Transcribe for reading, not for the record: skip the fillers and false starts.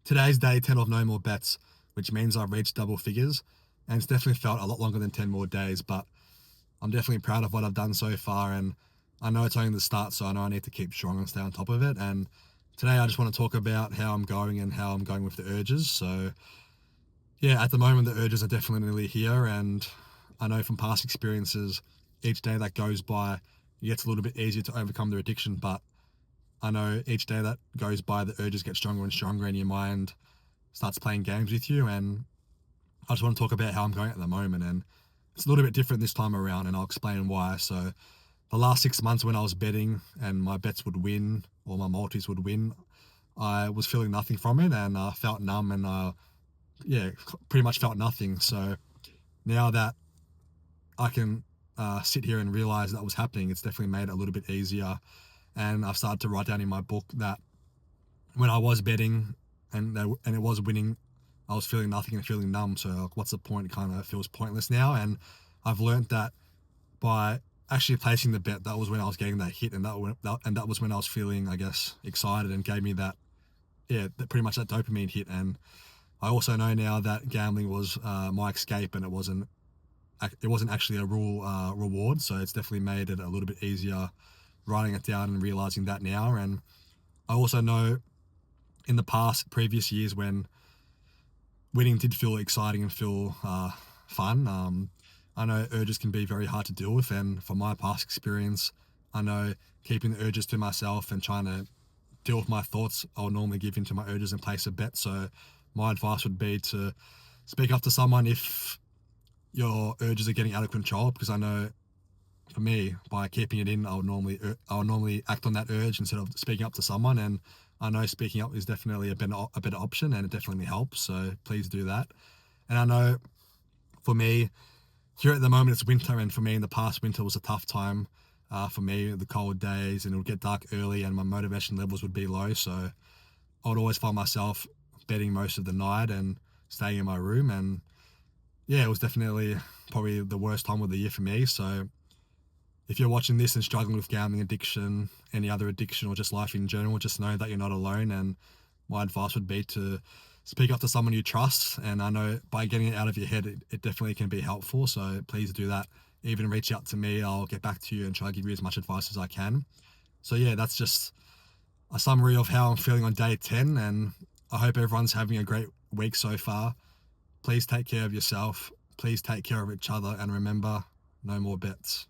Today's day 10 of no more bets, which means I've reached double figures, and it's definitely felt a lot longer than 10 more days, but I'm definitely proud of what I've done so far, and I know it's only the start, so I know I need to keep strong and stay on top of it. And today I just want to talk about how I'm going and how I'm going with the urges. So yeah, at the moment the urges are definitely here, and I know from past experiences, each day that goes by, it gets a little bit easier to overcome the addiction, but I know each day that goes by, the urges get stronger and stronger, and your mind starts playing games with you. And I just want to talk about how I'm going at the moment. And it's a little bit different this time around, and I'll explain why. So, the last 6 months when I was betting and my bets would win or my multis would win, I was feeling nothing from it, and I felt numb, and yeah, pretty much felt nothing. So, now that I can sit here and realize that was happening, it's definitely made it a little bit easier. And I've started to write down in my book that when I was betting and it was winning, I was feeling nothing and feeling numb. So like, what's the point? It kind of feels pointless now. And I've learned that by actually placing the bet, that was when I was getting that hit, and that was when I was feeling, I guess, excited, and gave me that, yeah, that pretty much that dopamine hit. And I also know now that gambling was my escape, and it wasn't actually a real reward. So it's definitely made it a little bit easier writing it down and realizing that now. And I also know in the past, previous years, when winning did feel exciting and feel fun. I know urges can be very hard to deal with, and from my past experience, I know keeping the urges to myself and trying to deal with my thoughts, I'll normally give into my urges and place a bet. So, my advice would be to speak up to someone if your urges are getting out of control, because I know for me, by keeping it in, I'll normally act on that urge instead of speaking up to someone. And I know speaking up is definitely a better option, and it definitely helps. So please do that. And I know for me, here at the moment it's winter, and for me in the past, winter was a tough time for me. The cold days, and it would get dark early, and my motivation levels would be low. So I would always find myself betting most of the night and staying in my room. And yeah, it was definitely probably the worst time of the year for me. So if you're watching this and struggling with gambling addiction, any other addiction, or just life in general, just know that you're not alone. And my advice would be to speak up to someone you trust. And I know by getting it out of your head, it definitely can be helpful. So please do that. Even reach out to me. I'll get back to you and try to give you as much advice as I can. So yeah, that's just a summary of how I'm feeling on day 10. And I hope everyone's having a great week so far. Please take care of yourself. Please take care of each other. And remember, no more bets.